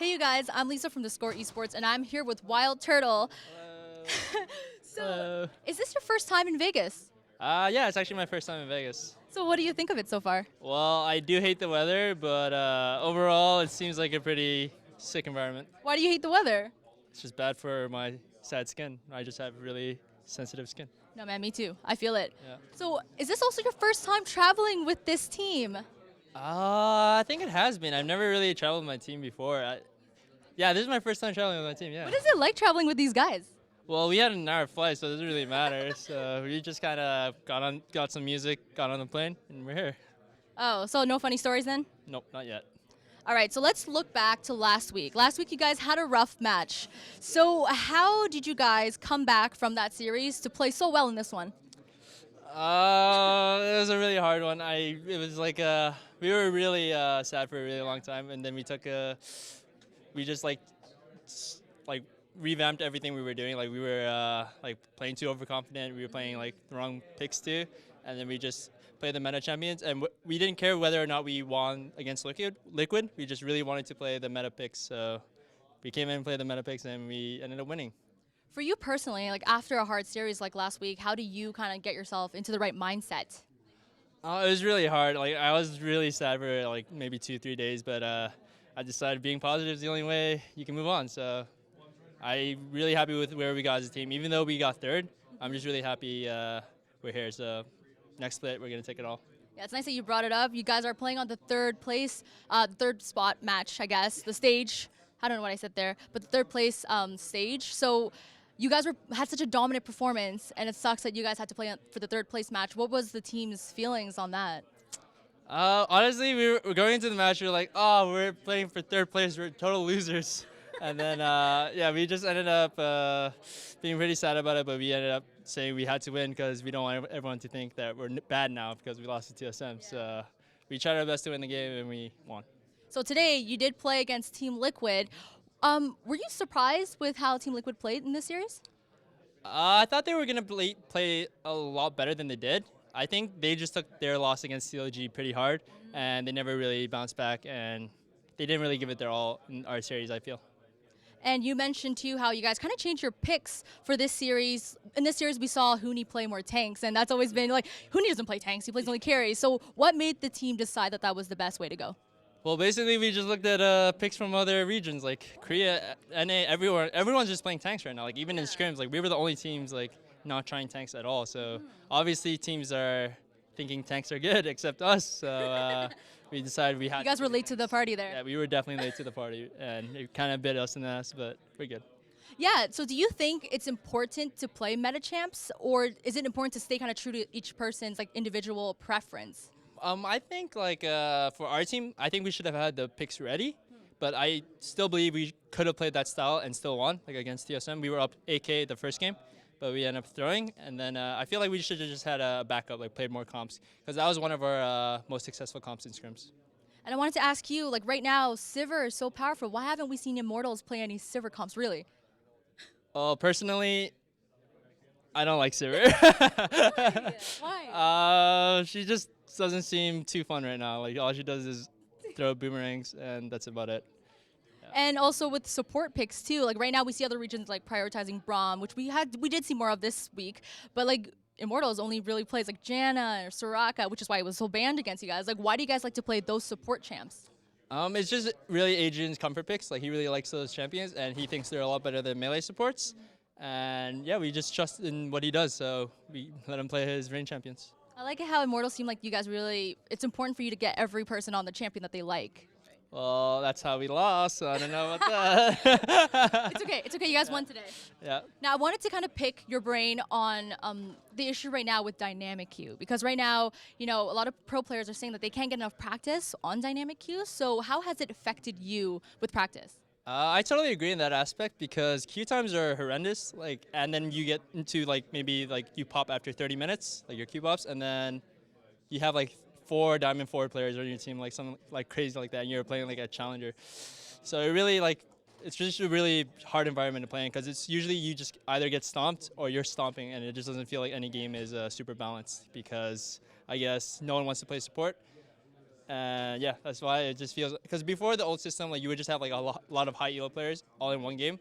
Hey you guys, I'm Lisa from theScore eSports and I'm here with WildTurtle. So, Hello. is this your first time in Vegas? Yeah, it's actually my first time in Vegas. So what do you think of it so far? Well, I do hate the weather, but overall, it seems like a pretty sick environment. Why do you hate the weather? It's just bad for my sad skin. I just have really sensitive skin. No man, me too. I feel it. Yeah. So is this also your first time traveling with this team? I think it has been. I've never really traveled with my team before. Yeah, this is my first time traveling with my team, yeah. What is it like traveling with these guys? Well, we had an hour flight, so it doesn't really matter. So we just kind of got some music, got on the plane, and we're here. Oh, so no funny stories then? Nope, not yet. All right, so let's look back to last week. Last week you guys had a rough match. So how did you guys come back from that series to play so well in this one? It was a really hard one. It was like we were really sad for a really long time, and then we just like revamped everything we were doing. Like we were like playing too overconfident. We were playing like the wrong picks too, and then we just played the meta champions. And we didn't care whether or not we won against Liquid. We just really wanted to play the meta picks. So we came in and played the meta picks, and we ended up winning. For you personally, like after a hard series like last week, how do you kind of get yourself into the right mindset? It was really hard. Like I was really sad for like maybe 2-3 days, but I decided being positive is the only way you can move on. So I'm really happy with where we got as a team. Even though we got third, I'm just really happy we're here. So next split, we're gonna take it all. Yeah, it's nice that you brought it up. You guys are playing on the third spot match, I guess, the stage. I don't know what I said there, but the third place stage. So you guys had such a dominant performance, and it sucks that you guys had to play for the third place match. What was the team's feelings on that? Honestly, we were going into the match. We were like, oh, we're playing for third place. We're total losers. And then, yeah, we just ended up being pretty sad about it, but we ended up saying we had to win because we don't want everyone to think that we're bad now because we lost to TSM. Yeah. So we tried our best to win the game, and we won. So today, you did play against Team Liquid. Were you surprised with how Team Liquid played in this series? I thought they were going to play a lot better than they did. I think they just took their loss against CLG pretty hard, and they never really bounced back, and they didn't really give it their all in our series, I feel. And you mentioned, too, how you guys kind of changed your picks for this series. In this series, we saw Huni play more tanks, and that's always been like, Huni doesn't play tanks, he plays only carries. So what made the team decide that that was the best way to go? Well, basically, we just looked at picks from other regions, like Korea, NA, everywhere. Everyone's just playing tanks right now. Like, even in scrims, like, we were the only teams, like, not trying tanks at all. So, obviously, teams are thinking tanks are good, except us. So, we decided we had You guys were late to the party there. Yeah, we were definitely late to the party, and it kind of bit us in the ass, but we're good. Yeah, so do you think it's important to play meta champs, or is it important to stay kind of true to each person's like individual preference? I think like for our team, I think we should have had the picks ready, but I still believe we could have played that style and still won, like against TSM. We were up 8K the first game, but we ended up throwing, and then I feel like we should have just had a backup, like played more comps, because that was one of our most successful comps in scrims. And I wanted to ask you, like right now, Sivir is so powerful. Why haven't we seen Immortals play any Sivir comps, really? Personally, I don't like Sivir. Why? She just doesn't seem too fun right now. Like all she does is throw boomerangs, and that's about it. Yeah. And also with support picks too. Like right now, we see other regions like prioritizing Braum, which we did see more of this week. But like Immortals only really plays like Janna or Soraka, which is why it was so banned against you guys. Like, why do you guys like to play those support champs? It's just really Adrian's comfort picks. Like he really likes those champions, and he thinks they're a lot better than melee supports. And yeah, we just trust in what he does, so we let him play his range champions. I like it how Immortals seem like you guys really, it's important for you to get every person on the champion that they like. Well, that's how we lost, so I don't know about that. It's okay, you guys won today. Yeah. Now, I wanted to kind of pick your brain on the issue right now with dynamic queue, because right now, you know, a lot of pro players are saying that they can't get enough practice on dynamic queue, so how has it affected you with practice? I totally agree in that aspect because queue times are horrendous. Like, and then you get into like maybe like you pop after 30 minutes, like your queue pops, and then you have like 4 diamond forward players on your team, like something like crazy like that, and you're playing like a challenger. So it really like it's just a really hard environment to play in because it's usually you just either get stomped or you're stomping, and it just doesn't feel like any game is super balanced because I guess no one wants to play support. And yeah, that's why it just feels, because before the old system, like you would just have like a lot of high elo players all in one game.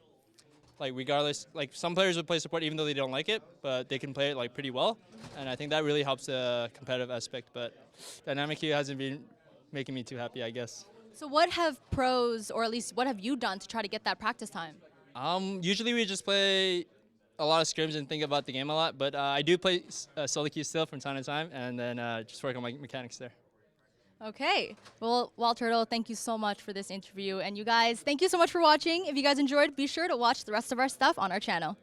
Like regardless, like some players would play support even though they don't like it, but they can play it like pretty well. And I think that really helps the competitive aspect. But dynamic here hasn't been making me too happy, I guess. So what have pros, or at least what have you done to try to get that practice time? Usually we just play a lot of scrims and think about the game a lot, but I do play solo queue still from time to time, and then just work on my mechanics there. Okay. Well, WildTurtle, thank you so much for this interview. And you guys, thank you so much for watching. If you guys enjoyed, be sure to watch the rest of our stuff on our channel.